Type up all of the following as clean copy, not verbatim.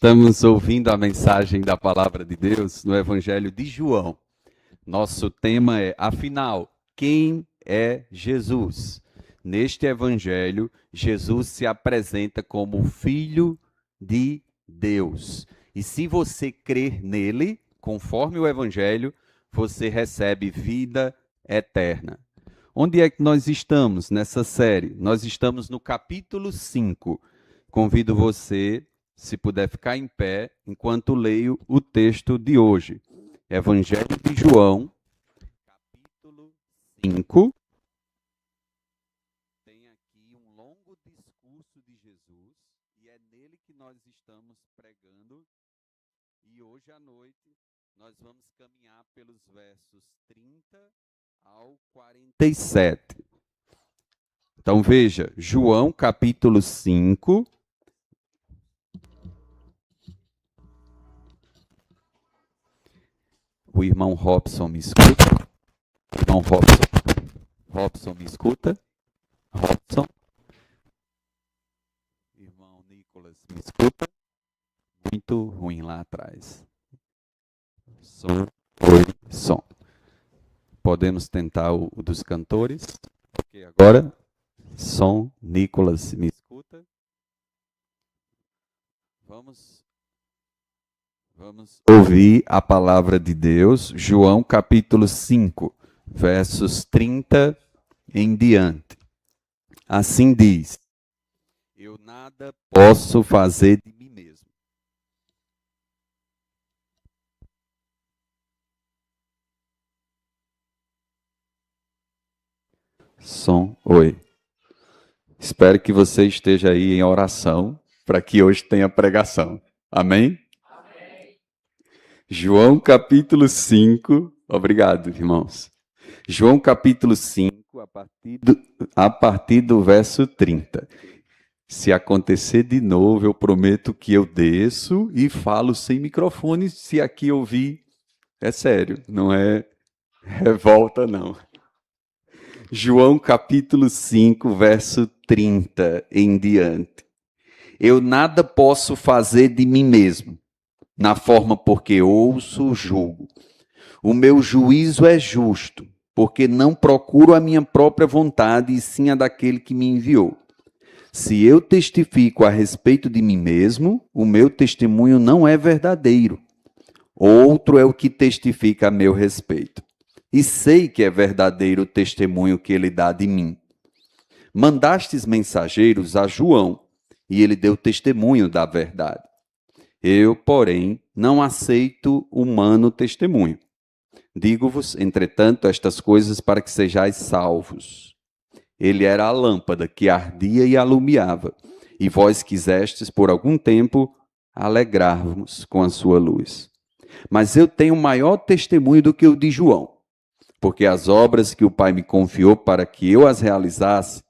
Estamos ouvindo a mensagem da palavra de Deus no Evangelho de João. Nosso tema é, afinal, quem é Jesus? Neste Evangelho, Jesus se apresenta como Filho de Deus. E se você crer nele, conforme o Evangelho, você recebe vida eterna. Onde é que nós estamos nessa série? Nós estamos no capítulo 5. Convido você, se puder ficar em pé, enquanto leio o texto de hoje. Evangelho de João, capítulo 5. Tem aqui um longo discurso de Jesus, e é nele que nós estamos pregando. E hoje à noite nós vamos caminhar pelos versos 30 ao 47. Então veja, João capítulo 5. O irmão Robson me escuta? Irmão Robson me escuta? Robson? Irmão Nicolas me escuta? Muito ruim lá atrás. Som, som. Podemos tentar o dos cantores? Ok, agora, som, Nicolas me escuta? Vamos ouvir a palavra de Deus, João capítulo 5, versos 30 em diante. Assim diz: eu nada posso fazer de mim mesmo. Som, oi. Espero que você esteja aí em oração para que hoje tenha pregação. Amém? João capítulo 5, obrigado, irmãos. João capítulo 5, a partir do verso 30. Se acontecer de novo, eu prometo que eu desço e falo sem microfone, se aqui ouvir. É sério, não é revolta, não. João capítulo 5, verso 30 em diante. Eu nada posso fazer de mim mesmo, na forma porque ouço, julgo. O meu juízo é justo, porque não procuro a minha própria vontade, e sim a daquele que me enviou. Se eu testifico a respeito de mim mesmo, o meu testemunho não é verdadeiro. Outro é o que testifica a meu respeito. E sei que é verdadeiro o testemunho que ele dá de mim. Mandastes mensageiros a João, e ele deu testemunho da verdade. Eu, porém, não aceito humano testemunho. Digo-vos, entretanto, estas coisas para que sejais salvos. Ele era a lâmpada que ardia e alumiava, e vós quisestes, por algum tempo, alegrar-vos com a sua luz. Mas eu tenho maior testemunho do que o de João, porque as obras que o Pai me confiou para que eu as realizasse,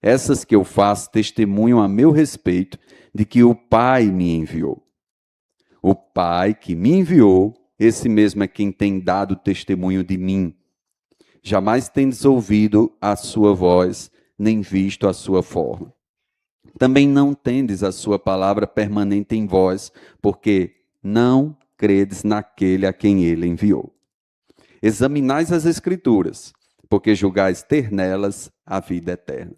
essas que eu faço testemunham a meu respeito de que o Pai me enviou. O Pai que me enviou, esse mesmo é quem tem dado testemunho de mim. Jamais tendes ouvido a sua voz, nem visto a sua forma. Também não tendes a sua palavra permanente em vós, porque não credes naquele a quem ele enviou. Examinais as Escrituras, porque julgais ter nelas a vida eterna.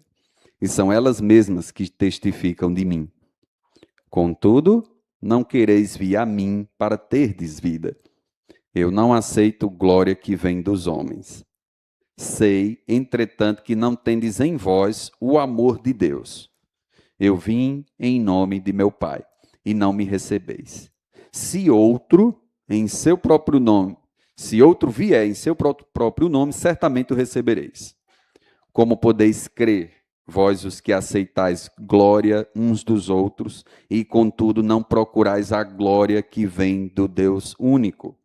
E são elas mesmas que testificam de mim. Contudo, não quereis vir a mim para terdes vida. Eu não aceito glória que vem dos homens. Sei, entretanto, que não tendes em vós o amor de Deus. Eu vim em nome de meu Pai, e não me recebeis. Se outro, em seu próprio nome, se outro vier em seu próprio nome, certamente o recebereis. Como podeis crer, vós os que aceitais glória uns dos outros, e contudo não procurais a glória que vem do Deus único?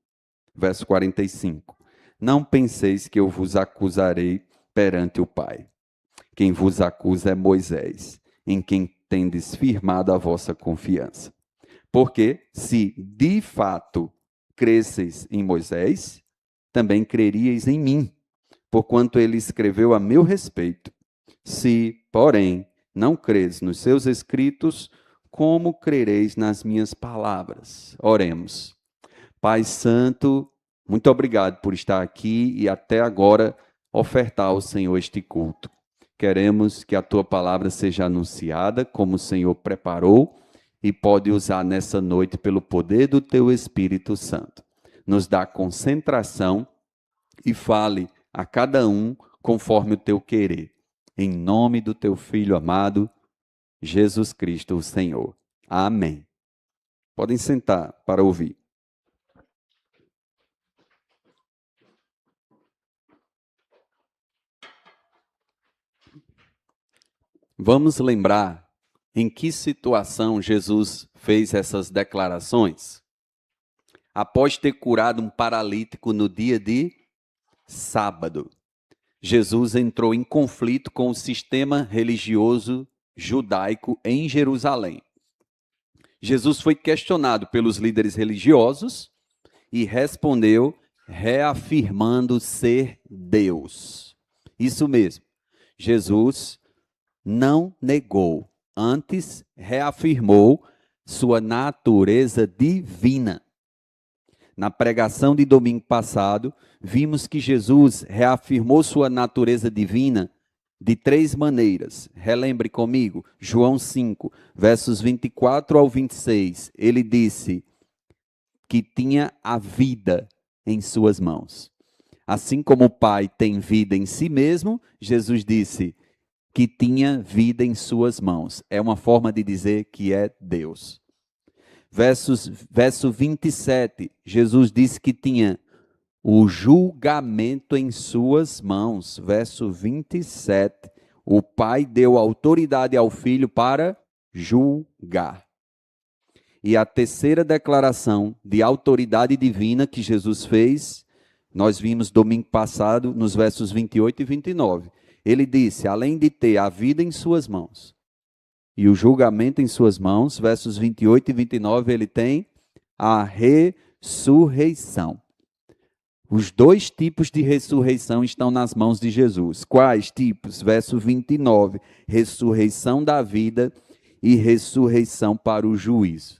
Verso 45. Não penseis que eu vos acusarei perante o Pai. Quem vos acusa é Moisés, em quem tendes firmado a vossa confiança. Porque, se de fato cresceis em Moisés, também creríeis em mim, porquanto ele escreveu a meu respeito. Se, porém, não credes nos seus escritos, como crereis nas minhas palavras? Oremos. Pai Santo, muito obrigado por estar aqui e até agora ofertar ao Senhor este culto. Queremos que a tua palavra seja anunciada como o Senhor preparou e pode usar nessa noite pelo poder do teu Espírito Santo. Nos dá concentração e fale a cada um conforme o teu querer. Em nome do teu Filho amado, Jesus Cristo, o Senhor. Amém. Podem sentar para ouvir. Vamos lembrar em que situação Jesus fez essas declarações? Após ter curado um paralítico no dia de sábado, Jesus entrou em conflito com o sistema religioso judaico em Jerusalém. Jesus foi questionado pelos líderes religiosos e respondeu reafirmando ser Deus. Isso mesmo. Jesus não negou, antes reafirmou sua natureza divina. Na pregação de domingo passado, vimos que Jesus reafirmou sua natureza divina de 3 maneiras. Relembre comigo, João 5, versos 24 ao 26. Ele disse que tinha a vida em suas mãos. Assim como o Pai tem vida em si mesmo, Jesus disse que tinha vida em suas mãos. É uma forma de dizer que é Deus. Verso 27, Jesus disse que tinha o julgamento em suas mãos. Verso 27, o Pai deu autoridade ao Filho para julgar. E a terceira declaração de autoridade divina que Jesus fez, nós vimos domingo passado, nos versos 28 e 29. Ele disse, além de ter a vida em suas mãos e o julgamento em suas mãos, versos 28 e 29, ele tem a ressurreição. Os 2 tipos de ressurreição estão nas mãos de Jesus. Quais tipos? Verso 29, ressurreição da vida e ressurreição para o juízo.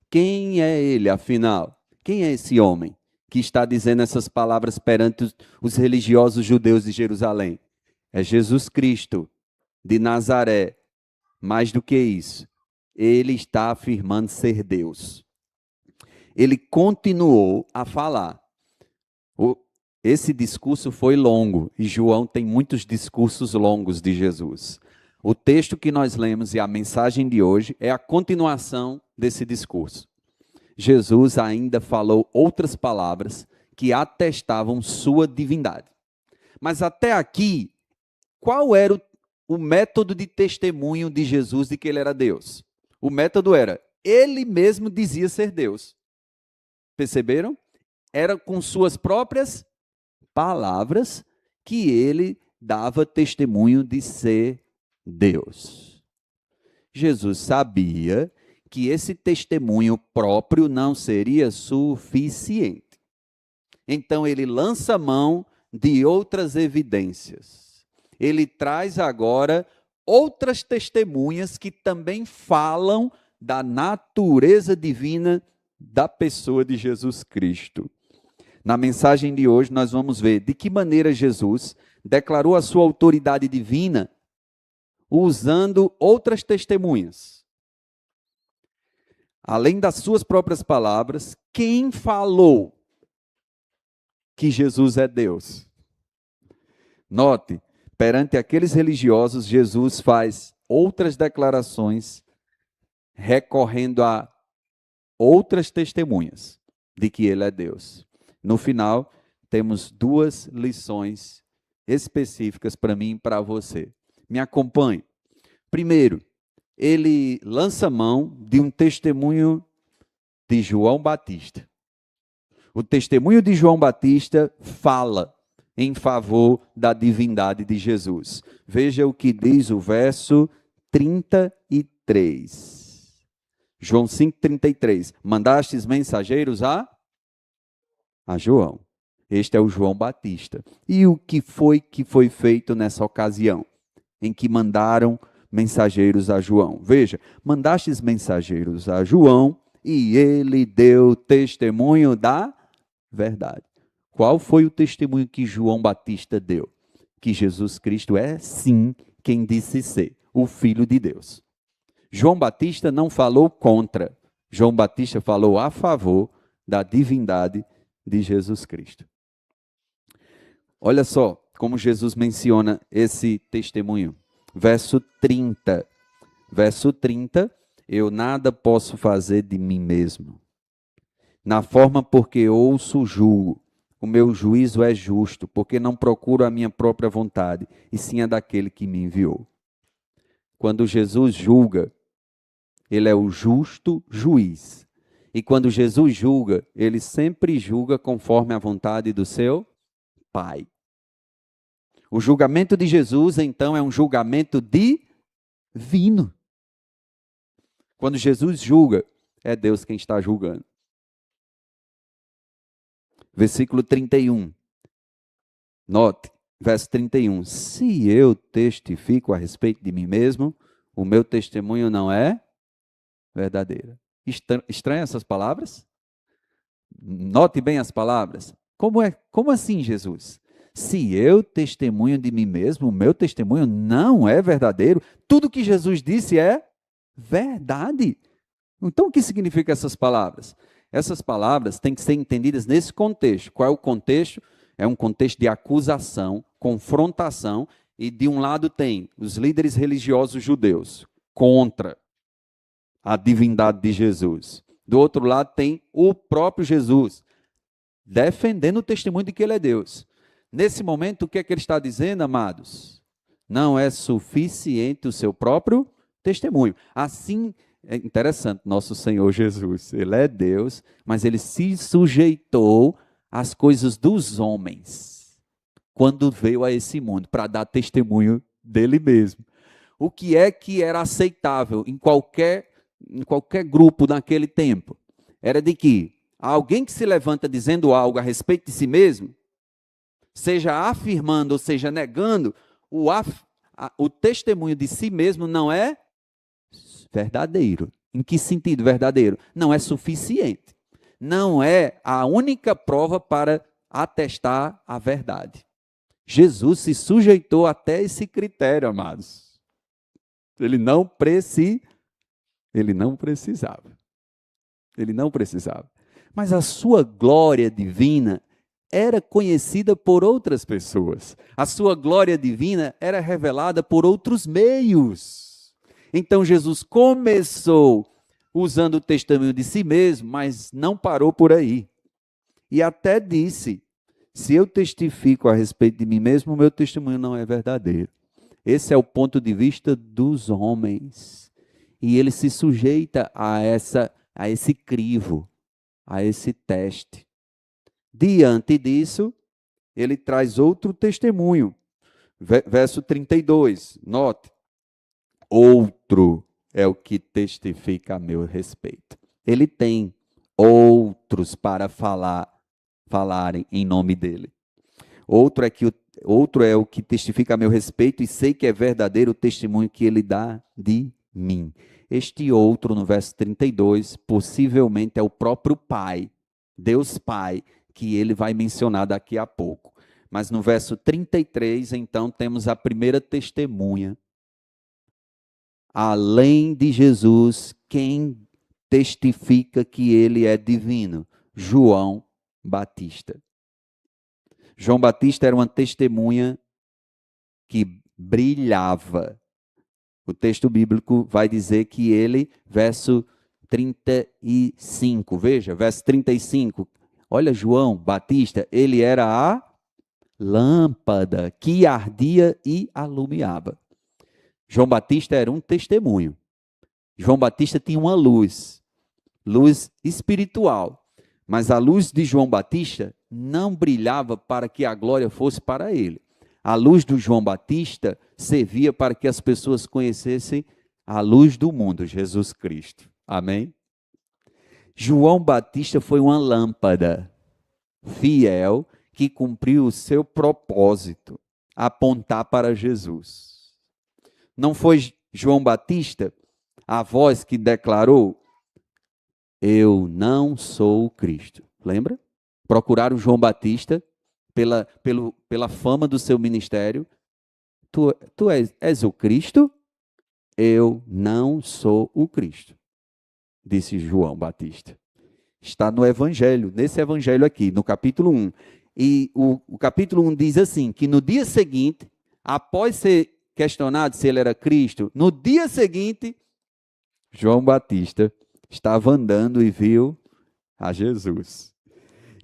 Quem é ele, afinal? Quem é esse homem que está dizendo essas palavras perante os religiosos judeus de Jerusalém? É Jesus Cristo, de Nazaré. Mais do que isso, ele está afirmando ser Deus. Ele continuou a falar. Esse discurso foi longo, e João tem muitos discursos longos de Jesus. O texto que nós lemos e a mensagem de hoje é a continuação desse discurso. Jesus ainda falou outras palavras que atestavam sua divindade. Mas até aqui, qual era o método de testemunho de Jesus de que ele era Deus? O método era, ele mesmo dizia ser Deus. Perceberam? Era com suas próprias palavras que ele dava testemunho de ser Deus. Jesus sabia que esse testemunho próprio não seria suficiente. Então ele lança mão de outras evidências. Ele traz agora outras testemunhas que também falam da natureza divina da pessoa de Jesus Cristo. Na mensagem de hoje nós vamos ver de que maneira Jesus declarou a sua autoridade divina usando outras testemunhas. Além das suas próprias palavras, quem falou que Jesus é Deus? Note, perante aqueles religiosos, Jesus faz outras declarações, recorrendo a outras testemunhas de que ele é Deus. No final, temos 2 lições específicas para mim e para você. Me acompanhe. Primeiro, ele lança mão de um testemunho de João Batista. O testemunho de João Batista fala em favor da divindade de Jesus. Veja o que diz o verso 33. João 5,33. Mandastes mensageiros a João. Este é o João Batista. E o que foi feito nessa ocasião? Em que mandaram mensageiros a João. Veja, mandastes mensageiros a João e ele deu testemunho da verdade. Qual foi o testemunho que João Batista deu? Que Jesus Cristo é, sim, quem disse ser, o Filho de Deus. João Batista não falou contra, João Batista falou a favor da divindade de Jesus Cristo. Olha só como Jesus menciona esse testemunho. Verso 30. Verso 30, eu nada posso fazer de mim mesmo. Na forma porque ouço, julgo. O meu juízo é justo, porque não procuro a minha própria vontade, e sim a daquele que me enviou. Quando Jesus julga, ele é o justo juiz. E quando Jesus julga, ele sempre julga conforme a vontade do seu Pai. O julgamento de Jesus, então, é um julgamento divino. Quando Jesus julga, é Deus quem está julgando. Versículo 31. Note, verso 31. Se eu testifico a respeito de mim mesmo, o meu testemunho não é verdadeiro. Estranha essas palavras? Note bem as palavras. Como assim, Jesus? Se eu testemunho de mim mesmo, o meu testemunho não é verdadeiro. Tudo que Jesus disse é verdade. Então, o que significam essas palavras? Essas palavras têm que ser entendidas nesse contexto. Qual é o contexto? É um contexto de acusação, confrontação, e de um lado tem os líderes religiosos judeus contra a divindade de Jesus. Do outro lado tem o próprio Jesus, defendendo o testemunho de que ele é Deus. Nesse momento, o que é que ele está dizendo, amados? Não é suficiente o seu próprio testemunho. Assim, é interessante, nosso Senhor Jesus, ele é Deus, mas ele se sujeitou às coisas dos homens, quando veio a esse mundo, para dar testemunho dele mesmo. O que é que era aceitável em qualquer grupo naquele tempo? Era de que alguém que se levanta dizendo algo a respeito de si mesmo, seja afirmando ou seja negando, o testemunho de si mesmo não é verdadeiro. Em que sentido verdadeiro? Não é suficiente. Não é a única prova para atestar a verdade. Jesus se sujeitou até esse critério, amados. Ele não precisava. Ele não precisava. Mas a sua glória divina era conhecida por outras pessoas. A sua glória divina era revelada por outros meios. Então Jesus começou usando o testemunho de si mesmo, mas não parou por aí. E até disse: se eu testifico a respeito de mim mesmo, o meu testemunho não é verdadeiro. Esse é o ponto de vista dos homens. E ele se sujeita a esse crivo, a esse teste. Diante disso, ele traz outro testemunho. Verso 32, note. Outro é o que testifica a meu respeito. Ele tem outros para falarem em nome dele. Outro é o que testifica a meu respeito e sei que é verdadeiro o testemunho que ele dá de mim. Este outro, no verso 32, possivelmente é o próprio Pai, Deus Pai, que ele vai mencionar daqui a pouco. Mas no verso 33, então, temos a primeira testemunha. Além de Jesus, quem testifica que ele é divino? João Batista. João Batista era uma testemunha que brilhava. O texto bíblico vai dizer que ele, verso 35, veja, verso 35. Olha, João Batista, ele era a lâmpada que ardia e alumiava. João Batista era um testemunho. João Batista tinha uma luz espiritual. Mas a luz de João Batista não brilhava para que a glória fosse para ele. A luz do João Batista servia para que as pessoas conhecessem a luz do mundo, Jesus Cristo. Amém? João Batista foi uma lâmpada fiel que cumpriu o seu propósito, apontar para Jesus. Não foi João Batista, a voz que declarou: eu não sou o Cristo. Lembra? Procuraram João Batista pela fama do seu ministério. Tu és o Cristo? Eu não sou o Cristo, disse João Batista. Está no Evangelho, nesse Evangelho aqui, no capítulo 1. E o capítulo 1 diz assim, que no dia seguinte, após ser questionado se ele era Cristo, no dia seguinte, João Batista estava andando e viu a Jesus.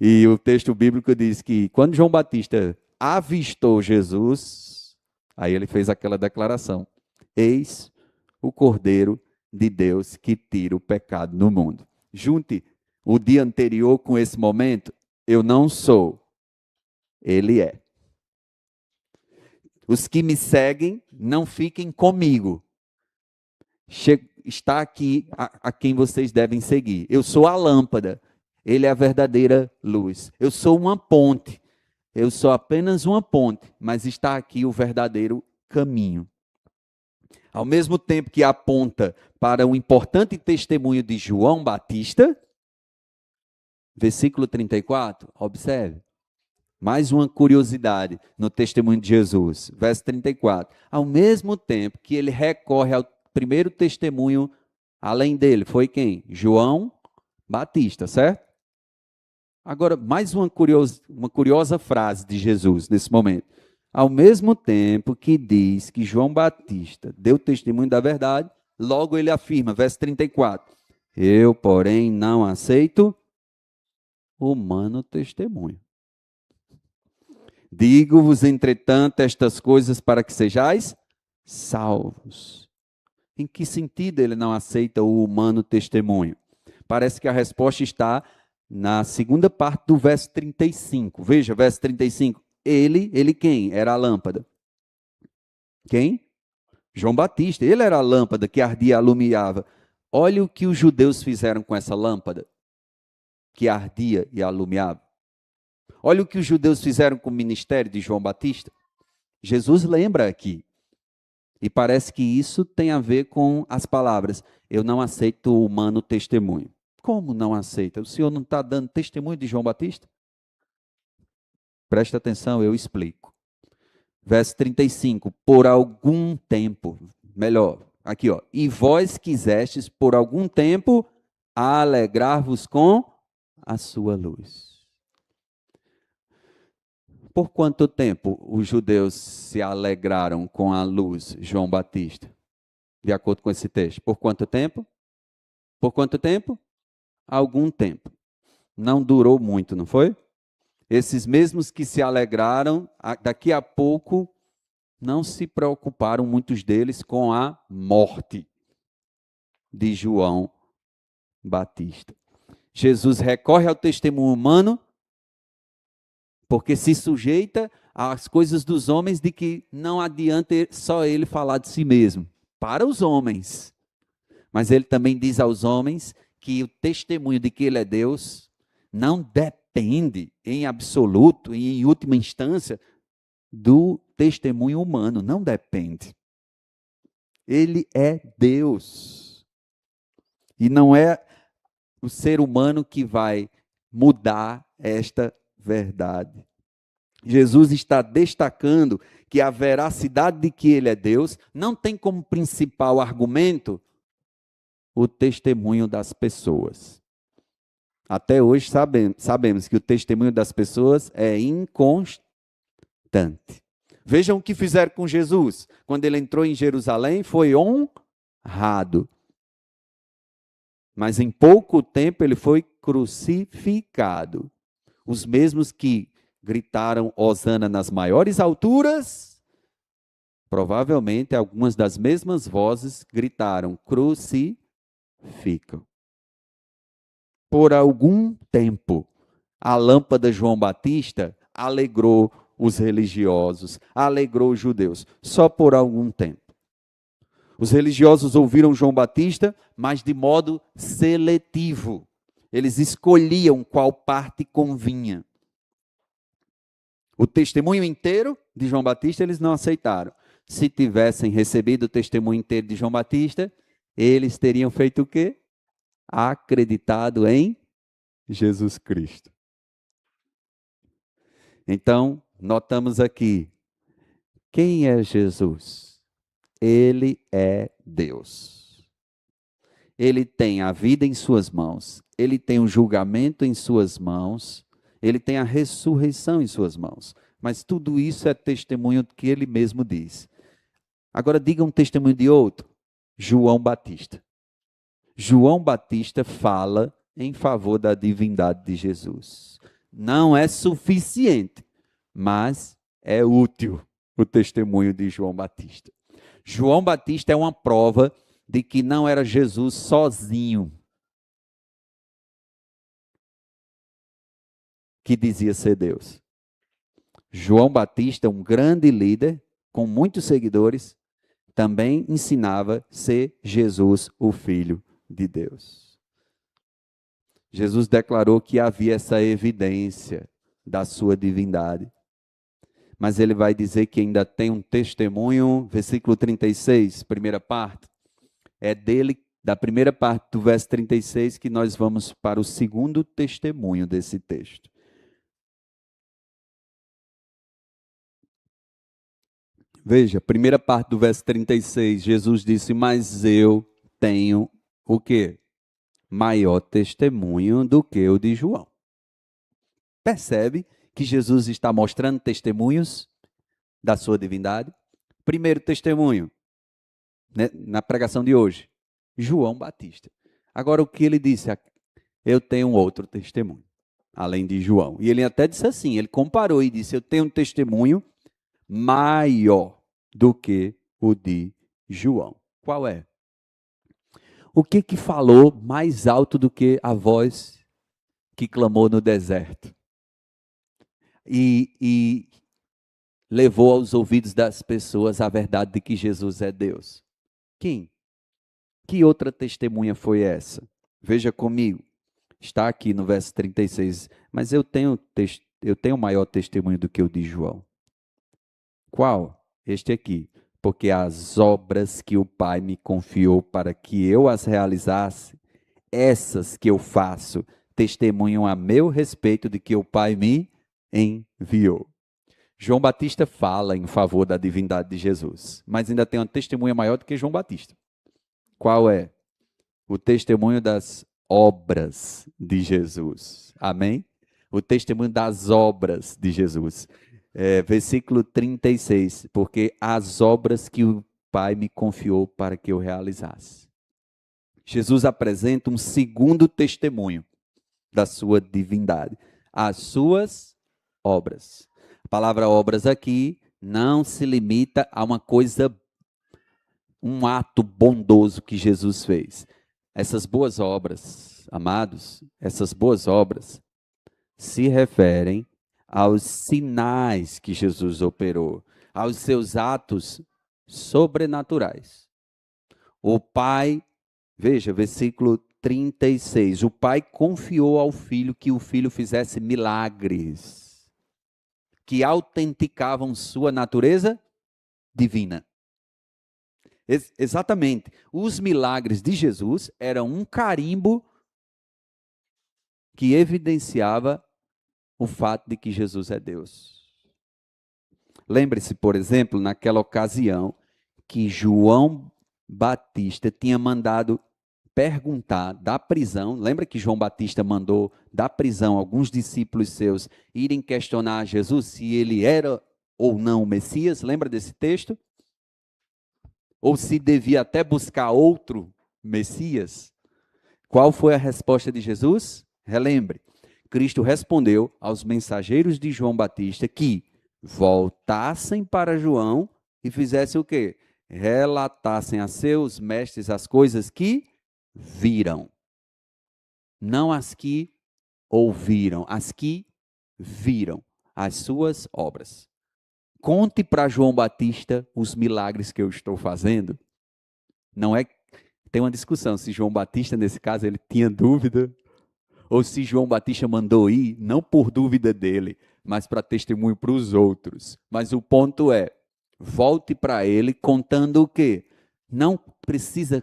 E o texto bíblico diz que quando João Batista avistou Jesus, aí ele fez aquela declaração: eis o Cordeiro de Deus que tira o pecado do mundo. Junte o dia anterior com esse momento: eu não sou, ele é. Os que me seguem, não fiquem comigo. Está aqui a quem vocês devem seguir. Eu sou a lâmpada, ele é a verdadeira luz. Eu sou uma ponte, eu sou apenas uma ponte, mas está aqui o verdadeiro caminho. Ao mesmo tempo que aponta para um importante testemunho de João Batista, versículo 34, observe. Mais uma curiosidade no testemunho de Jesus, verso 34. Ao mesmo tempo que ele recorre ao primeiro testemunho, além dele, foi quem? João Batista, certo? Agora, mais uma curiosa frase de Jesus nesse momento. Ao mesmo tempo que diz que João Batista deu testemunho da verdade, logo ele afirma, verso 34, eu, porém, não aceito humano testemunho. Digo-vos, entretanto, estas coisas para que sejais salvos. Em que sentido ele não aceita o humano testemunho? Parece que a resposta está na segunda parte do verso 35. Veja, verso 35. Ele quem? Era a lâmpada. Quem? João Batista. Ele era a lâmpada que ardia e alumiava. Olha o que os judeus fizeram com essa lâmpada que ardia e alumiava. Olha o que os judeus fizeram com o ministério de João Batista. Jesus lembra aqui. E parece que isso tem a ver com as palavras: eu não aceito o humano testemunho. Como não aceita? O senhor não está dando testemunho de João Batista? Presta atenção, eu explico. Verso 35, por algum tempo, melhor, aqui ó, e vós quisestes por algum tempo alegrar-vos com a sua luz. Por quanto tempo os judeus se alegraram com a luz, João Batista? De acordo com esse texto. Por quanto tempo? Por quanto tempo? Algum tempo. Não durou muito, não foi? Esses mesmos que se alegraram, daqui a pouco, não se preocuparam, muitos deles, com a morte de João Batista. Jesus recorre ao testemunho humano, porque se sujeita às coisas dos homens, de que não adianta só ele falar de si mesmo, para os homens. Mas ele também diz aos homens que o testemunho de que ele é Deus não depende em absoluto e em última instância do testemunho humano, não depende. Ele é Deus. E não é o ser humano que vai mudar esta verdade. Jesus está destacando que a veracidade de que ele é Deus não tem como principal argumento o testemunho das pessoas. Até hoje sabemos que o testemunho das pessoas é inconstante. Vejam o que fizeram com Jesus. Quando ele entrou em Jerusalém, foi honrado. Mas em pouco tempo ele foi crucificado. Os mesmos que gritaram hosana nas maiores alturas, provavelmente algumas das mesmas vozes gritaram crucificam. Por algum tempo, a lâmpada João Batista alegrou os religiosos, alegrou os judeus, só por algum tempo. Os religiosos ouviram João Batista, mas de modo seletivo. Eles escolhiam qual parte convinha. O testemunho inteiro de João Batista eles não aceitaram. Se tivessem recebido o testemunho inteiro de João Batista, eles teriam feito o quê? Acreditado em Jesus Cristo. Então, notamos aqui, quem é Jesus? Ele é Deus. Ele tem a vida em suas mãos, ele tem o julgamento em suas mãos, ele tem a ressurreição em suas mãos. Mas tudo isso é testemunho do que ele mesmo diz. Agora diga um testemunho de outro. João Batista. João Batista fala em favor da divindade de Jesus. Não é suficiente, mas é útil o testemunho de João Batista. João Batista é uma prova de que não era Jesus sozinho que dizia ser Deus. João Batista, um grande líder, com muitos seguidores, também ensinava ser Jesus, o Filho de Deus. Jesus declarou que havia essa evidência da sua divindade. Mas ele vai dizer que ainda tem um testemunho, versículo 36, primeira parte. É dele, da primeira parte do verso 36, que nós vamos para o segundo testemunho desse texto. Veja, primeira parte do verso 36, Jesus disse, mas eu tenho o quê? Maior testemunho do que o de João. Percebe que Jesus está mostrando testemunhos da sua divindade? Primeiro testemunho, né, na pregação de hoje, João Batista. Agora o que ele disse? Eu tenho um outro testemunho, além de João. E ele até disse assim, ele comparou e disse, eu tenho um testemunho maior do que o de João. Qual é? O que falou mais alto do que a voz que clamou no deserto? E levou aos ouvidos das pessoas a verdade de que Jesus é Deus. Quem? Que outra testemunha foi essa? Veja comigo. Está aqui no verso 36. Mas eu tenho maior testemunho do que o de João. Qual? Este aqui. Porque as obras que o Pai me confiou para que eu as realizasse, essas que eu faço, testemunham a meu respeito de que o Pai me enviou. João Batista fala em favor da divindade de Jesus, mas ainda tem uma testemunha maior do que João Batista. Qual é? O testemunho das obras de Jesus. Amém? O testemunho das obras de Jesus. Versículo 36. Porque as obras que o Pai me confiou para que eu realizasse. Jesus apresenta um segundo testemunho da sua divindade. As suas obras. A palavra obras aqui não se limita a uma coisa, um ato bondoso que Jesus fez. Essas boas obras, amados, essas boas obras se referem aos sinais que Jesus operou, aos seus atos sobrenaturais. O Pai, veja, versículo 36, o Pai confiou ao Filho que o Filho fizesse milagres que autenticavam sua natureza divina. Exatamente. Os milagres de Jesus eram um carimbo que evidenciava o fato de que Jesus é Deus. Lembre-se, por exemplo, naquela ocasião que João Batista tinha mandado perguntar da prisão. Lembra que João Batista mandou da prisão alguns discípulos seus irem questionar a Jesus se ele era ou não o Messias? Lembra desse texto? Ou se devia até buscar outro Messias? Qual foi a resposta de Jesus? Relembre. Cristo respondeu aos mensageiros de João Batista que voltassem para João e fizessem o quê? Relatassem a seus mestres as coisas que viram. Não as que ouviram, as que viram as suas obras. Conte para João Batista os milagres que eu estou fazendo. Não é, tem uma discussão se João Batista nesse caso ele tinha dúvida ou se João Batista mandou ir, não por dúvida dele, mas para testemunho para os outros. Mas o ponto é, volte para ele contando o quê? Não precisa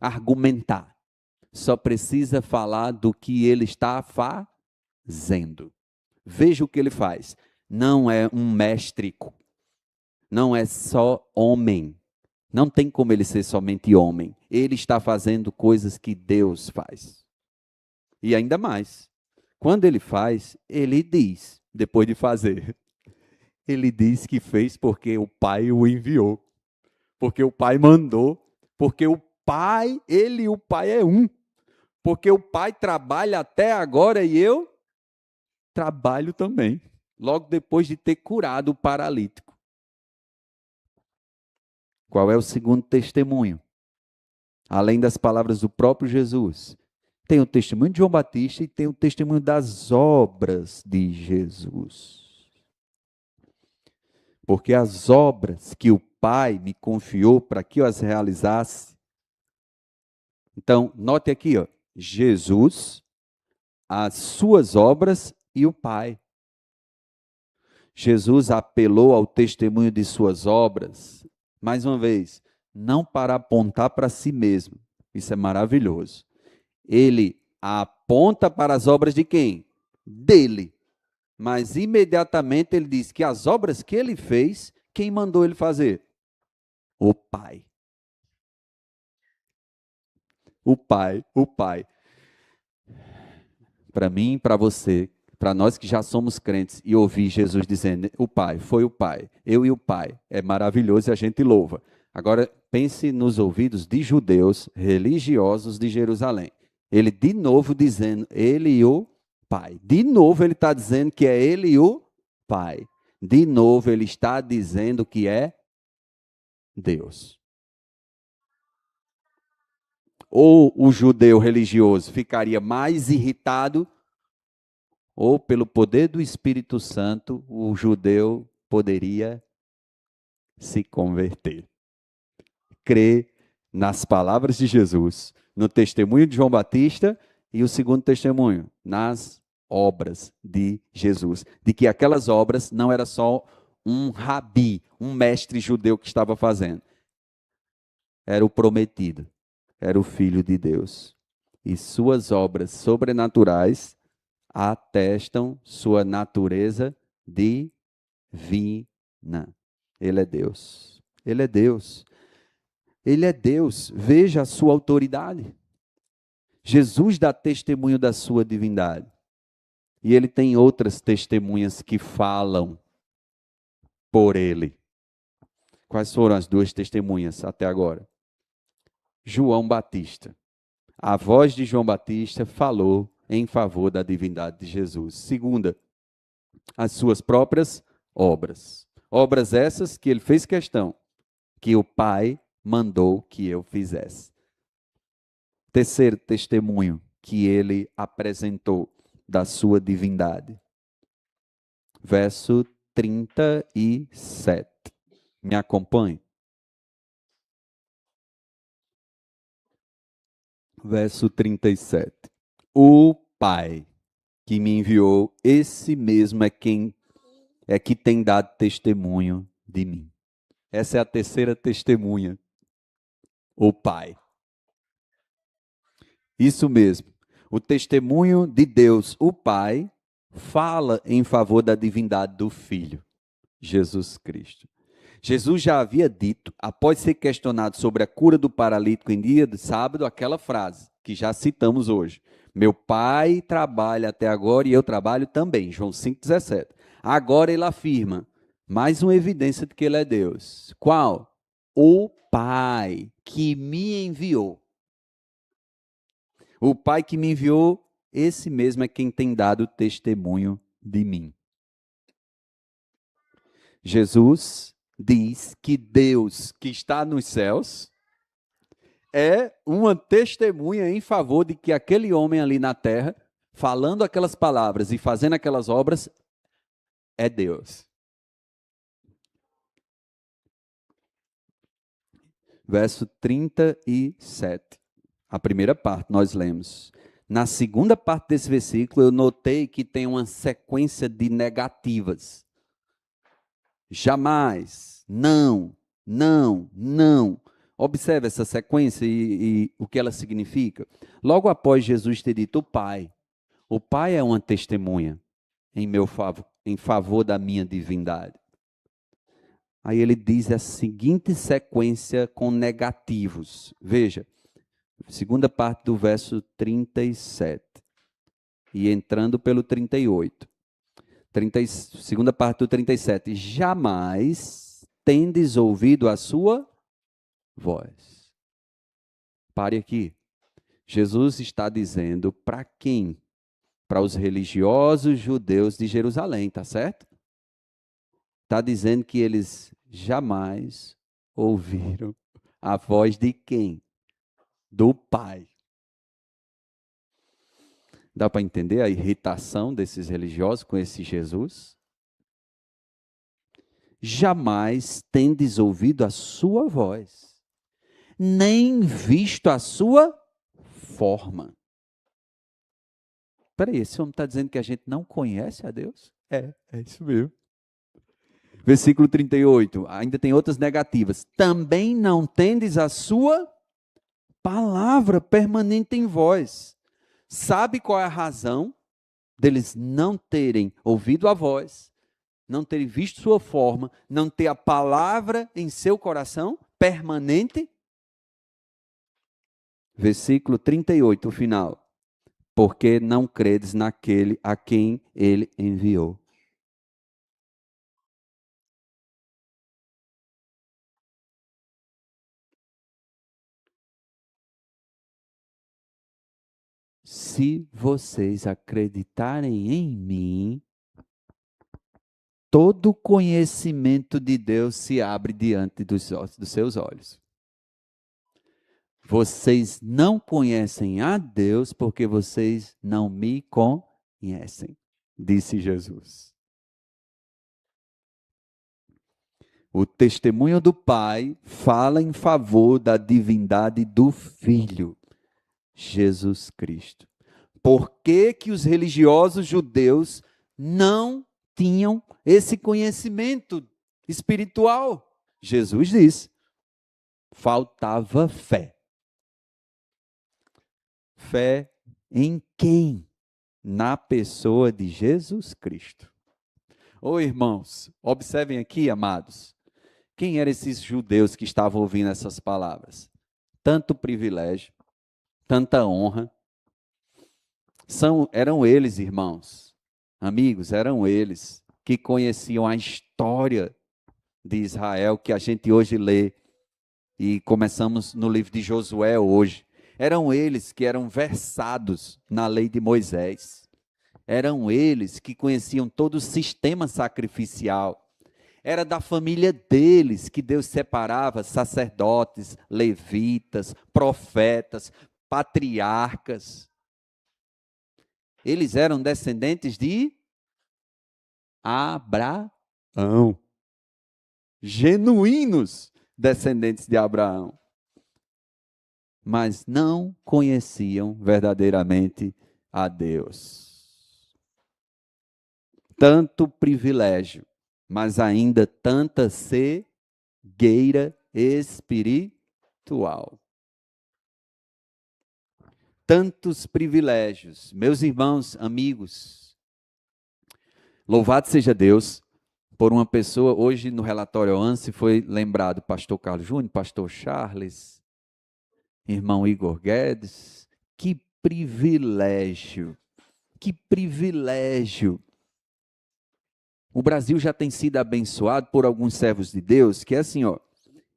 argumentar, só precisa falar do que ele está fazendo. Veja o que ele faz. Não é um mestre, não é só homem. Não tem como ele ser somente homem. Ele está fazendo coisas que Deus faz. E ainda mais, quando ele faz, ele diz, depois de fazer, ele diz que fez porque o Pai o enviou, porque o Pai mandou, porque o Pai, ele e o Pai é um, porque o Pai trabalha até agora e eu trabalho também, logo depois de ter curado o paralítico. Qual é o segundo testemunho? Além das palavras do próprio Jesus, tem o testemunho de João Batista e tem o testemunho das obras de Jesus. Porque as obras que o Pai me confiou para que eu as realizasse. Então, note aqui, ó, Jesus, as suas obras e o Pai. Jesus apelou ao testemunho de suas obras, mais uma vez, não para apontar para si mesmo. Isso é maravilhoso. Ele aponta para as obras de quem? Dele. Mas imediatamente ele diz que as obras que ele fez, quem mandou ele fazer? O Pai. O Pai, o Pai. Para mim, para você, para nós que já somos crentes e ouvir Jesus dizendo, o Pai, foi o Pai, eu e o Pai, é maravilhoso e a gente louva. Agora, pense nos ouvidos de judeus religiosos de Jerusalém. Ele de novo dizendo, ele e o Pai. De novo ele está dizendo que é ele e o Pai. De novo ele está dizendo que é Deus. Ou o judeu religioso ficaria mais irritado, ou pelo poder do Espírito Santo, o judeu poderia se converter. Crer nas palavras de Jesus, no testemunho de João Batista e o segundo testemunho, nas obras de Jesus. De que aquelas obras não era só um rabi, um mestre judeu que estava fazendo. Era o prometido, era o Filho de Deus. E suas obras sobrenaturais atestam sua natureza divina. Ele é Deus. Ele é Deus. Ele é Deus. Veja a sua autoridade. Jesus dá testemunho da sua divindade. E ele tem outras testemunhas que falam por ele. Quais foram as duas testemunhas até agora? João Batista. A voz de João Batista falou em favor da divindade de Jesus. Segunda, as suas próprias obras. Obras essas que ele fez questão, que o Pai mandou que eu fizesse. Terceiro testemunho que ele apresentou da sua divindade. Verso 37. Me acompanhe. Verso 37. O Pai que me enviou, esse mesmo é que tem dado testemunho de mim. Essa é a terceira testemunha. O Pai. Isso mesmo. O testemunho de Deus, o Pai, fala em favor da divindade do Filho, Jesus Cristo. Jesus já havia dito, após ser questionado sobre a cura do paralítico em dia de sábado, aquela frase que já citamos hoje. Meu Pai trabalha até agora e eu trabalho também. João 5,17. Agora ele afirma, mais uma evidência de que ele é Deus. Qual? O Pai que me enviou. O Pai que me enviou, esse mesmo é quem tem dado testemunho de mim. Jesus diz que Deus que está nos céus é uma testemunha em favor de que aquele homem ali na terra, falando aquelas palavras e fazendo aquelas obras, é Deus. Verso 37. A primeira parte nós lemos. Na segunda parte desse versículo, eu notei que tem uma sequência de negativas. Jamais, Não, não, não. Observe essa sequência e o que ela significa. Logo após Jesus ter dito o Pai é uma testemunha em meu favor, em favor da minha divindade. Aí ele diz a seguinte sequência com negativos. Veja, segunda parte do verso 37 e entrando pelo 38. Segunda parte do 37. Jamais tendes ouvido a sua voz. Pare aqui. Jesus está dizendo para quem? Para os religiosos judeus de Jerusalém, tá certo? Está dizendo que eles jamais ouviram a voz de quem? Do Pai. Dá para entender a irritação desses religiosos com esse Jesus? Jamais tendes ouvido a sua voz, nem visto a sua forma. Espera aí, esse homem está dizendo que a gente não conhece a Deus? É isso mesmo. Versículo 38, ainda tem outras negativas. Também não tendes a sua palavra permanente em vós. Sabe qual é a razão deles não terem ouvido a voz, não terem visto sua forma, não ter a palavra em seu coração permanente? Versículo 38, o final. Porque não credes naquele a quem ele enviou. Se vocês acreditarem em mim, todo conhecimento de Deus se abre diante dos seus olhos. Vocês não conhecem a Deus porque vocês não me conhecem, disse Jesus. O testemunho do Pai fala em favor da divindade do Filho, Jesus Cristo. Por que que os religiosos judeus não tinham esse conhecimento espiritual? Jesus disse: faltava fé. Fé em quem? Na pessoa de Jesus Cristo. Ô irmãos, observem aqui, amados, quem eram esses judeus que estavam ouvindo essas palavras? Tanto privilégio, tanta honra. Eram eles, irmãos, amigos, eram eles que conheciam a história de Israel que a gente hoje lê e começamos no livro de Josué hoje. Eram eles que eram versados na lei de Moisés. Eram eles que conheciam todo o sistema sacrificial. Era da família deles que Deus separava sacerdotes, levitas, profetas, patriarcas. Eles eram descendentes de Abraão. Genuínos descendentes de Abraão. Mas não conheciam verdadeiramente a Deus. Tanto privilégio, mas ainda tanta cegueira espiritual. Tantos privilégios, meus irmãos, amigos. Louvado seja Deus por uma pessoa, hoje no relatório ANSI foi lembrado pastor Carlos Júnior, pastor Charles, irmão Igor Guedes. Que privilégio, que privilégio. O Brasil já tem sido abençoado por alguns servos de Deus, que é assim, ó,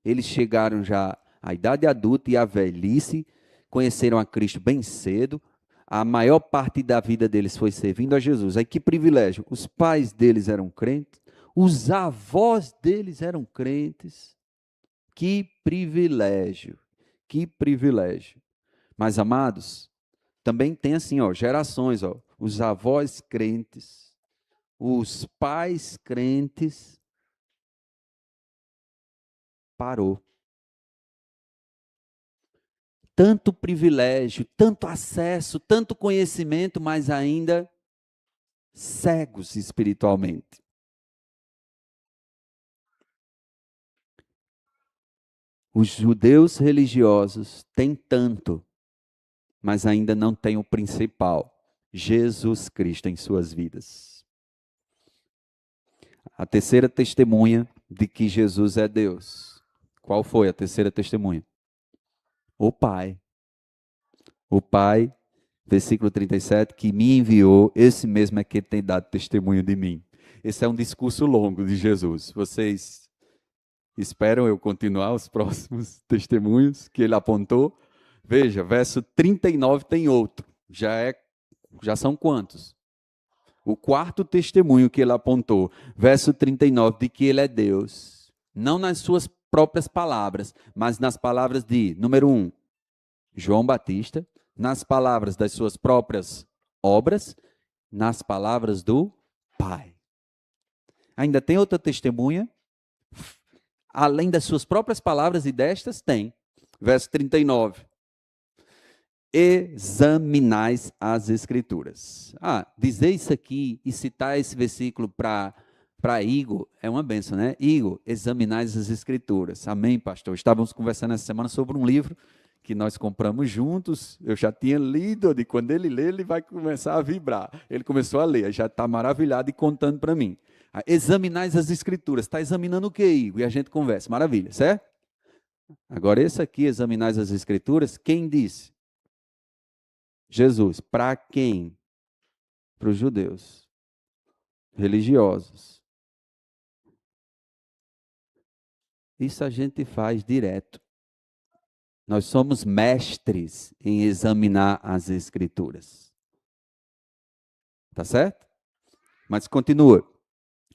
eles chegaram já à idade adulta e à velhice, conheceram a Cristo bem cedo, a maior parte da vida deles foi servindo a Jesus. Aí que privilégio, os pais deles eram crentes, os avós deles eram crentes, que privilégio, que privilégio. Mas, amados, também tem assim, ó, gerações, ó, os avós crentes, os pais crentes, parou. Tanto privilégio, tanto acesso, tanto conhecimento, mas ainda cegos espiritualmente. Os judeus religiosos têm tanto, mas ainda não têm o principal, Jesus Cristo em suas vidas. A terceira testemunha de que Jesus é Deus. Qual foi a terceira testemunha? O Pai. O Pai, versículo 37, que me enviou, esse mesmo é que tem dado testemunho de mim. Esse é um discurso longo de Jesus. Vocês esperam eu continuar os próximos testemunhos que ele apontou? Veja, verso 39 tem outro. Já são quantos? O quarto testemunho que ele apontou, verso 39, de que ele é Deus. Não nas suas próprias palavras, mas nas palavras de, número 1, João Batista, nas palavras das suas próprias obras, nas palavras do Pai. Ainda tem outra testemunha? Além das suas próprias palavras e destas, tem. Verso 39. Examinais as Escrituras. Dizer isso aqui e citar esse versículo para Igor é uma bênção, né? Igor, examinais as Escrituras. Amém, pastor? Estávamos conversando essa semana sobre um livro que nós compramos juntos. Eu já tinha lido, e quando ele lê, ele vai começar a vibrar. Ele começou a ler, já está maravilhado e contando para mim. Examinais as Escrituras. Está examinando o que, Igor? E a gente conversa. Maravilha, certo? Agora, esse aqui, examinais as Escrituras, quem disse? Jesus. Para quem? Para os judeus religiosos. Isso a gente faz direto. Nós somos mestres em examinar as Escrituras. Tá certo? Mas continua.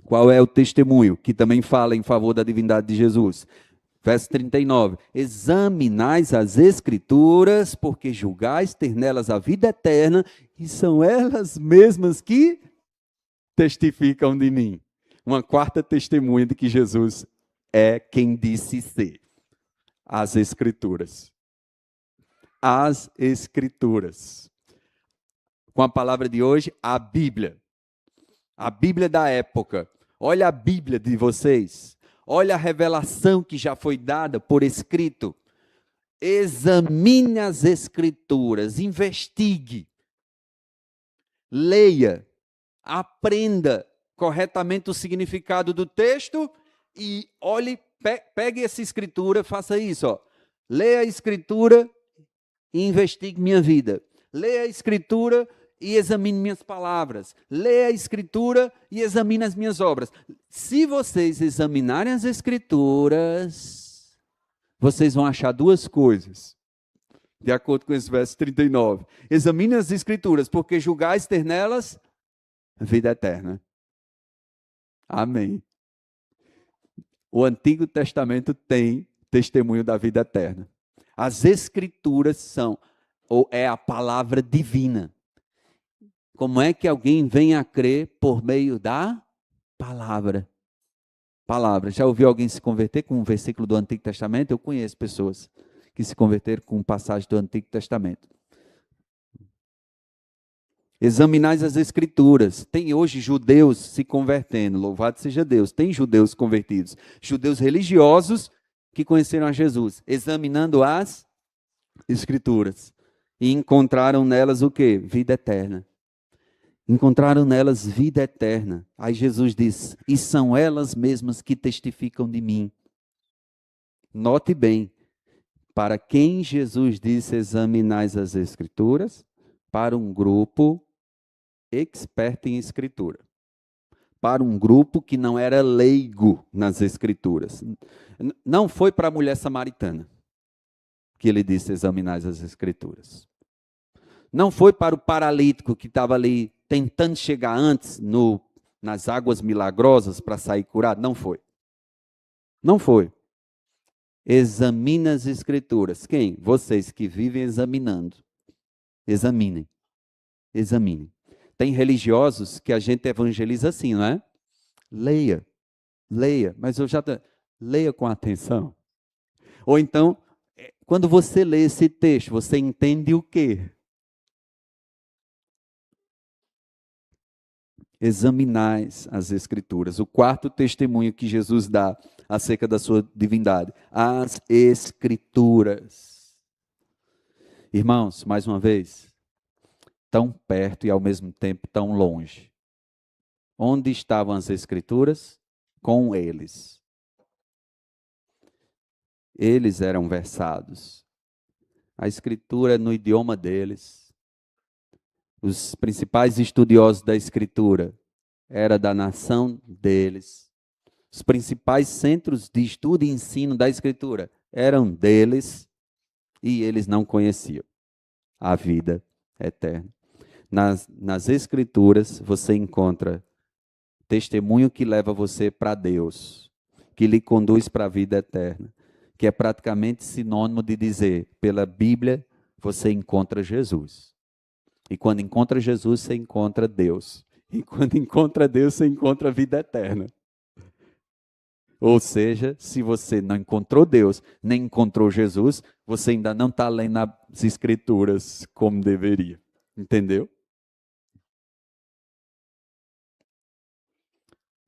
Qual é o testemunho que também fala em favor da divindade de Jesus? Verso 39. Examinais as Escrituras, porque julgais ter nelas a vida eterna, e são elas mesmas que testificam de mim. Uma quarta testemunha de que Jesus é quem disse ser. As Escrituras. As Escrituras. Com a palavra de hoje, a Bíblia. A Bíblia da época. Olha a Bíblia de vocês. Olha a revelação que já foi dada por escrito. Examine as Escrituras, investigue, leia, aprenda corretamente o significado do texto e olhe, pegue essa escritura, faça isso, ó. Leia a escritura e investigue minha vida. Leia a escritura e examine minhas palavras. Leia a escritura e examine as minhas obras. Se vocês examinarem as escrituras, vocês vão achar duas coisas. De acordo com esse verso 39. Examine as escrituras, porque julgais ter nelas vida eterna. Amém. O Antigo Testamento tem testemunho da vida eterna. As escrituras são, ou é a palavra divina. Como é que alguém vem a crer por meio da palavra? Palavra. Já ouviu alguém se converter com um versículo do Antigo Testamento? Eu conheço pessoas que se converteram com passagem do Antigo Testamento. Examinais as Escrituras. Tem hoje judeus se convertendo, louvado seja Deus. Tem judeus convertidos. Judeus religiosos que conheceram a Jesus. Examinando as Escrituras. E encontraram nelas o quê? Vida eterna. Encontraram nelas vida eterna. Aí Jesus diz, e são elas mesmas que testificam de mim. Note bem, para quem Jesus disse examinais as Escrituras? Para um grupo expert em Escritura. Para um grupo que não era leigo nas Escrituras. Não foi para a mulher samaritana que ele disse examinais as Escrituras. Não foi para o paralítico que estava ali tentando chegar antes nas águas milagrosas para sair curado. Não foi. Não foi. Examine as Escrituras. Quem? Vocês que vivem examinando. Examinem. Examinem. Tem religiosos que a gente evangeliza assim, não é? Leia. Leia. Mas eu já... Leia com atenção. Ou então, quando você lê esse texto, você entende o quê? examinais as Escrituras. O quarto testemunho que Jesus dá acerca da sua divindade, as Escrituras. Irmãos, mais uma vez, tão perto e ao mesmo tempo tão longe. Onde estavam as Escrituras? Com eles. Eles eram versados. A Escritura é no idioma deles. Os principais estudiosos da Escritura era da nação deles. Os principais centros de estudo e ensino da Escritura eram deles e eles não conheciam a vida eterna. Nas Escrituras você encontra testemunho que leva você para Deus, que lhe conduz para a vida eterna, que é praticamente sinônimo de dizer, pela Bíblia você encontra Jesus. E quando encontra Jesus, você encontra Deus. E quando encontra Deus, você encontra a vida eterna. Ou seja, se você não encontrou Deus, nem encontrou Jesus, você ainda não está lendo as Escrituras como deveria. Entendeu?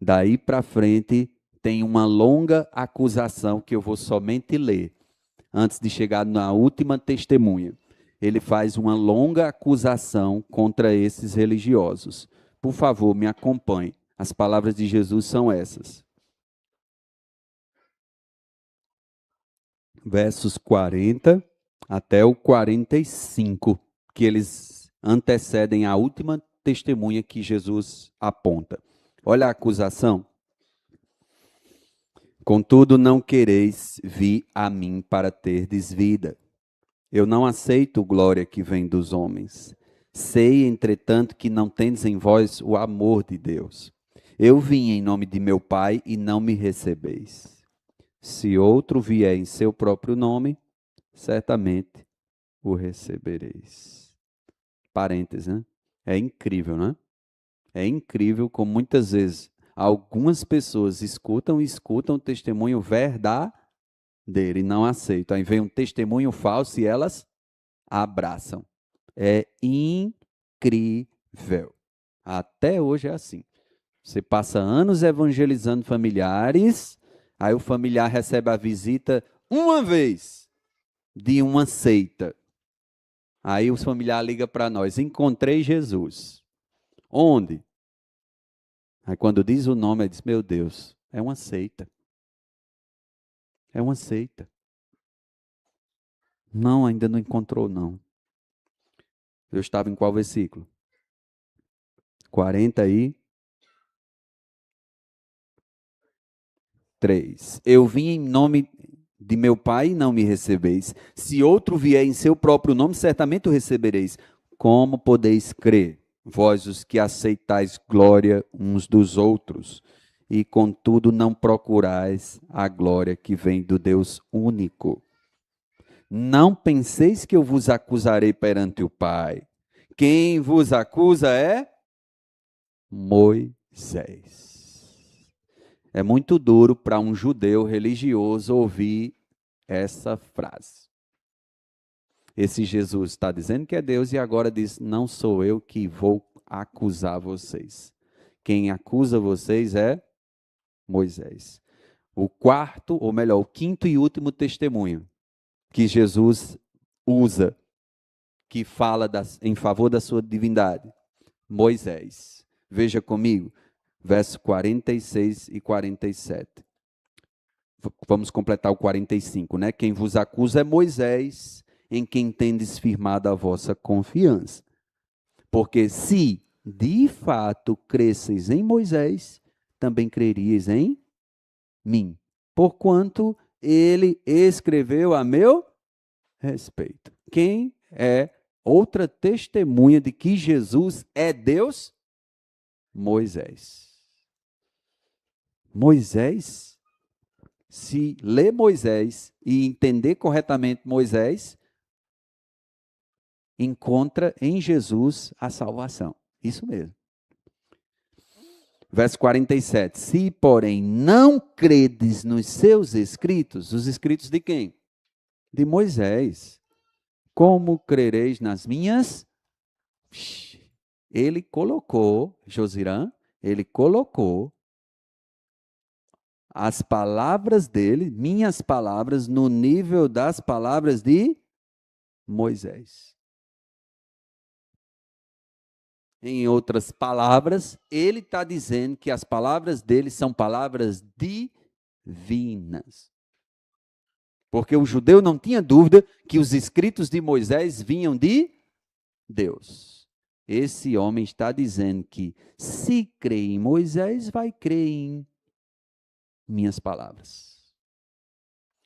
Daí para frente, tem uma longa acusação que eu vou somente ler, antes de chegar na última testemunha. Ele faz uma longa acusação contra esses religiosos. Por favor, me acompanhe. As palavras de Jesus são essas. Versos 40 até o 45, que eles antecedem a última testemunha que Jesus aponta. Olha a acusação. Contudo, não quereis vir a mim para terdes vida. Eu não aceito glória que vem dos homens. Sei, entretanto, que não tendes em vós o amor de Deus. Eu vim em nome de meu Pai e não me recebeis. Se outro vier em seu próprio nome, certamente o recebereis. Parênteses, né? É incrível, né? É incrível como muitas vezes algumas pessoas escutam o testemunho verdadeiro e não aceitam. Aí vem um testemunho falso e elas abraçam. É incrível. Até hoje é assim. Você passa anos evangelizando familiares, aí o familiar recebe a visita uma vez de uma seita. Aí o familiar liga para nós: encontrei Jesus. Onde? Aí quando diz o nome, ele diz: meu Deus, é uma seita. É uma seita. Não, ainda não encontrou, não. Eu estava em qual versículo? 43. Eu vim em nome de meu Pai e não me recebeis. Se outro vier em seu próprio nome, certamente o recebereis. Como podeis crer, vós os que aceitais glória uns dos outros, e contudo não procurais a glória que vem do Deus único? Não penseis que eu vos acusarei perante o Pai. Quem vos acusa é Moisés. É muito duro para um judeu religioso ouvir essa frase. Esse Jesus está dizendo que é Deus e agora diz: não sou eu que vou acusar vocês. Quem acusa vocês é Moisés. O quarto, ou melhor, o quinto e último testemunho que Jesus usa, que fala em favor da sua divindade, Moisés. Veja comigo, versos 46 e 47. Vamos completar o 45, né? Quem vos acusa é Moisés, em quem tendes firmado a vossa confiança. Porque se de fato cresceis em Moisés, também creríeis em mim, porquanto ele escreveu a meu respeito. Quem é outra testemunha de que Jesus é Deus? Moisés. Moisés, se ler Moisés e entender corretamente Moisés, encontra em Jesus a salvação. Isso mesmo. Verso 47. Se, porém, não credes nos seus escritos, os escritos de quem? De Moisés. Como crereis nas minhas? Ele colocou, Josirã, Ele colocou as palavras dele, minhas palavras, no nível das palavras de Moisés. Em outras palavras, ele está dizendo que as palavras dele são palavras divinas. Porque o judeu não tinha dúvida que os escritos de Moisés vinham de Deus. Esse homem está dizendo que se crê em Moisés, vai crer em minhas palavras.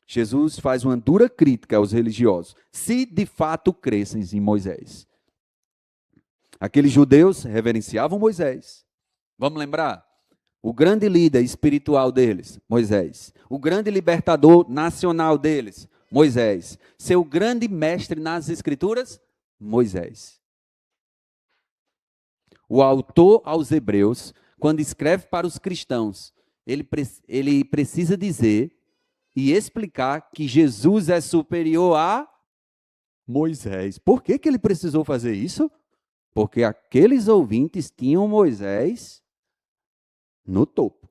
Jesus faz uma dura crítica aos religiosos, se de fato crescem em Moisés. Aqueles judeus reverenciavam Moisés. Vamos lembrar? O grande líder espiritual deles, Moisés. O grande libertador nacional deles, Moisés. Seu grande mestre nas escrituras, Moisés. O autor aos Hebreus, quando escreve para os cristãos, ele precisa dizer e explicar que Jesus é superior a Moisés. Por que ele precisou fazer isso? Porque aqueles ouvintes tinham Moisés no topo.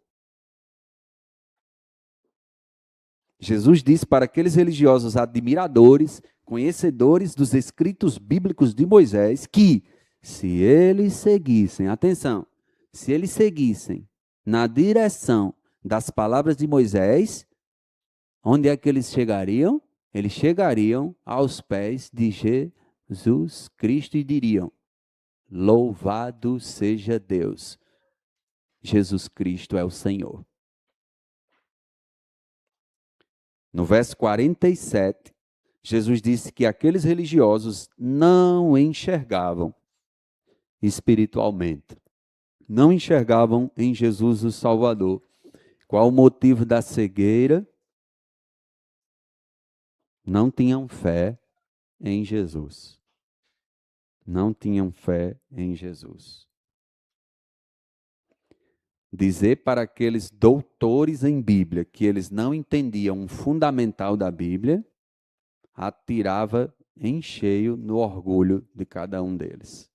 Jesus disse para aqueles religiosos admiradores, conhecedores dos escritos bíblicos de Moisés, que se eles seguissem, atenção, se eles seguissem na direção das palavras de Moisés, onde é que eles chegariam? Eles chegariam aos pés de Jesus Cristo e diriam: louvado seja Deus, Jesus Cristo é o Senhor. No verso 47, Jesus disse que aqueles religiosos não enxergavam espiritualmente, não enxergavam em Jesus o Salvador. Qual o motivo da cegueira? Não tinham fé em Jesus. Não tinham fé em Jesus. Dizer para aqueles doutores em Bíblia que eles não entendiam o fundamental da Bíblia, atirava em cheio no orgulho de cada um deles.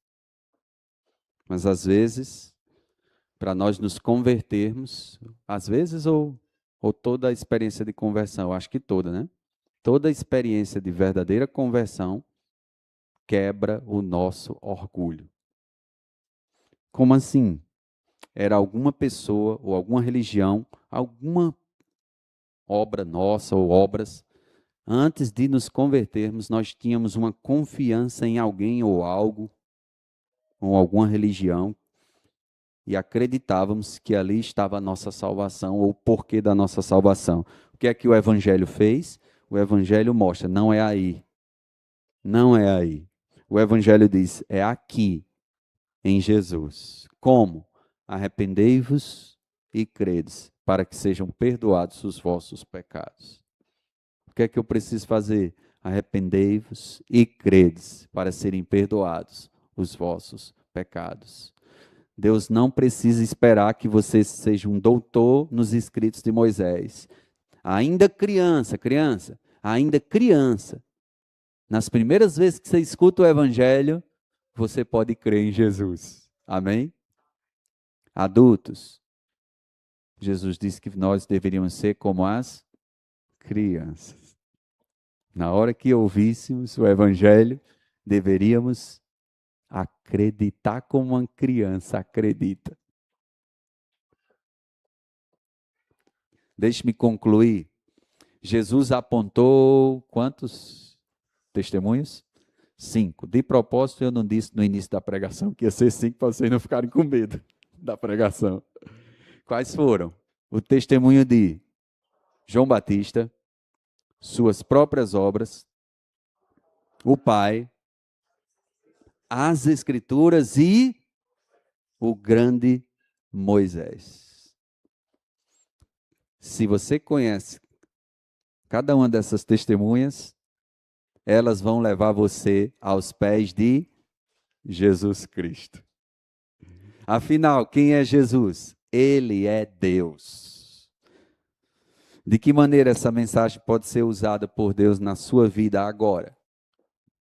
Mas às vezes, para nós nos convertermos, às vezes ou toda a experiência de conversão, acho que toda, né? Toda a experiência de verdadeira conversão quebra o nosso orgulho. Como assim? Era alguma pessoa ou alguma religião, alguma obra nossa ou obras, antes de nos convertermos, nós tínhamos uma confiança em alguém ou algo, ou alguma religião, e acreditávamos que ali estava a nossa salvação ou o porquê da nossa salvação. O que é que o Evangelho fez? O Evangelho mostra, não é aí. Não é aí. O Evangelho diz, é aqui, em Jesus. Como? Arrependei-vos e credes, para que sejam perdoados os vossos pecados. O que é que eu preciso fazer? Arrependei-vos e credes, para serem perdoados os vossos pecados. Deus não precisa esperar que você seja um doutor nos escritos de Moisés. Ainda criança, ainda criança, nas primeiras vezes que você escuta o Evangelho, você pode crer em Jesus. Amém? Adultos, Jesus disse que nós deveríamos ser como as crianças. Na hora que ouvíssemos o Evangelho, deveríamos acreditar como uma criança acredita. Deixe-me concluir. Jesus apontou quantos testemunhos? 5. De propósito, eu não disse no início da pregação que ia ser 5 para vocês não ficarem com medo da pregação. Quais foram? O testemunho de João Batista, suas próprias obras, o Pai, as Escrituras e o grande Moisés. Se você conhece cada uma dessas testemunhas, elas vão levar você aos pés de Jesus Cristo. Afinal, quem é Jesus? Ele é Deus. De que maneira essa mensagem pode ser usada por Deus na sua vida agora?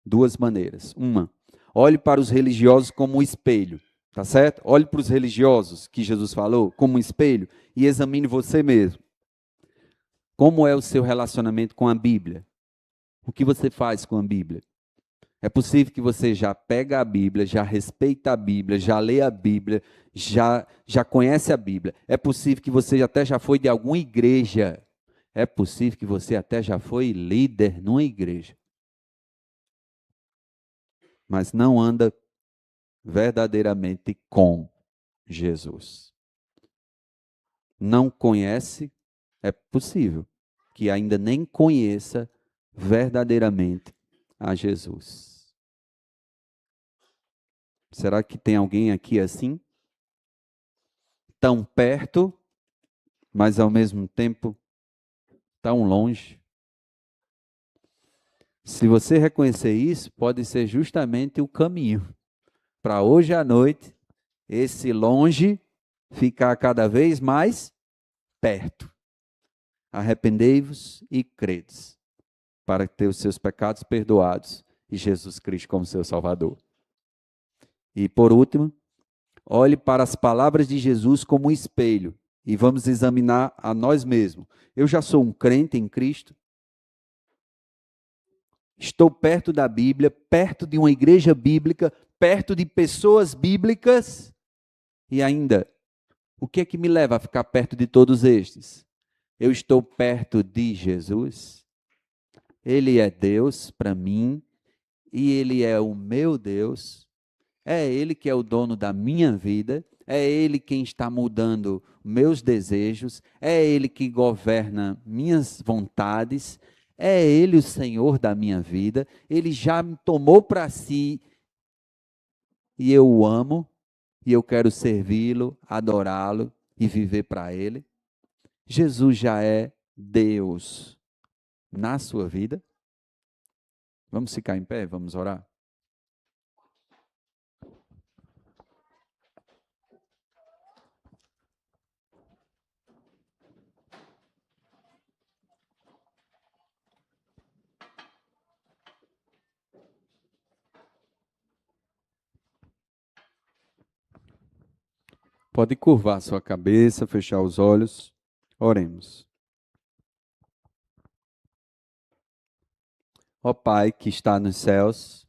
2 maneiras. Uma, olhe para os religiosos como um espelho. Tá certo? Olhe para os religiosos que Jesus falou como um espelho e examine você mesmo. Como é o seu relacionamento com a Bíblia? O que você faz com a Bíblia? É possível que você já pega a Bíblia, já respeita a Bíblia, já lê a Bíblia, já conhece a Bíblia. É possível que você até já foi de alguma igreja. É possível que você até já foi líder numa igreja. Mas não anda verdadeiramente com Jesus. Não conhece, é possível que ainda nem conheça verdadeiramente a Jesus. Será que tem alguém aqui assim? Tão perto, mas ao mesmo tempo tão longe? Se você reconhecer isso, pode ser justamente o caminho para hoje à noite, esse longe ficar cada vez mais perto. Arrependei-vos e credes, para ter os seus pecados perdoados e Jesus Cristo como seu Salvador. E por último, olhe para as palavras de Jesus como um espelho e vamos examinar a nós mesmos. Eu já sou um crente em Cristo? Estou perto da Bíblia, perto de uma igreja bíblica, perto de pessoas bíblicas? E ainda, o que é que me leva a ficar perto de todos estes? Eu estou perto de Jesus? Ele é Deus para mim e Ele é o meu Deus. É Ele que é o dono da minha vida. É Ele quem está mudando meus desejos. É Ele que governa minhas vontades. É Ele o Senhor da minha vida. Ele já me tomou para si e eu o amo. E eu quero servi-lo, adorá-lo e viver para Ele. Jesus já é Deus na sua vida. Vamos ficar em pé, vamos orar. Pode curvar sua cabeça, fechar os olhos. Oremos. Ó Pai que está nos céus,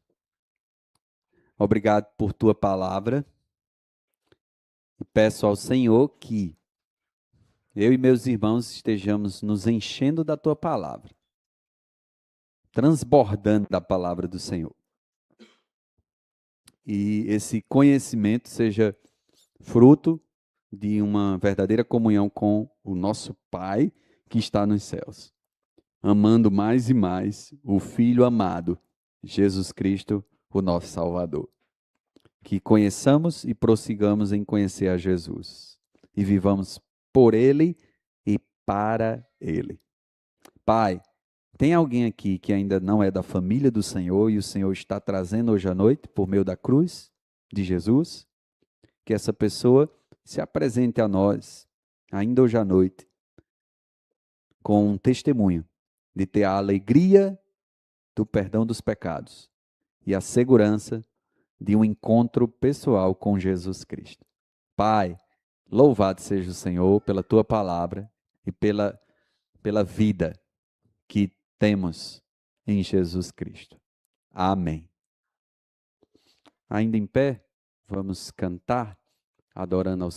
obrigado por tua palavra. E peço ao Senhor que eu e meus irmãos estejamos nos enchendo da tua palavra, transbordando da palavra do Senhor. E esse conhecimento seja fruto de uma verdadeira comunhão com o nosso Pai que está nos céus, amando mais e mais o Filho amado, Jesus Cristo, o nosso Salvador. Que conheçamos e prossigamos em conhecer a Jesus e vivamos por Ele e para Ele. Pai, tem alguém aqui que ainda não é da família do Senhor e o Senhor está trazendo hoje à noite, por meio da cruz de Jesus? Que essa pessoa se apresente a nós, ainda hoje à noite, com um testemunho de ter a alegria do perdão dos pecados e a segurança de um encontro pessoal com Jesus Cristo. Pai, louvado seja o Senhor pela tua palavra e pela vida que temos em Jesus Cristo. Amém. Ainda em pé, vamos cantar, adorando ao Senhor.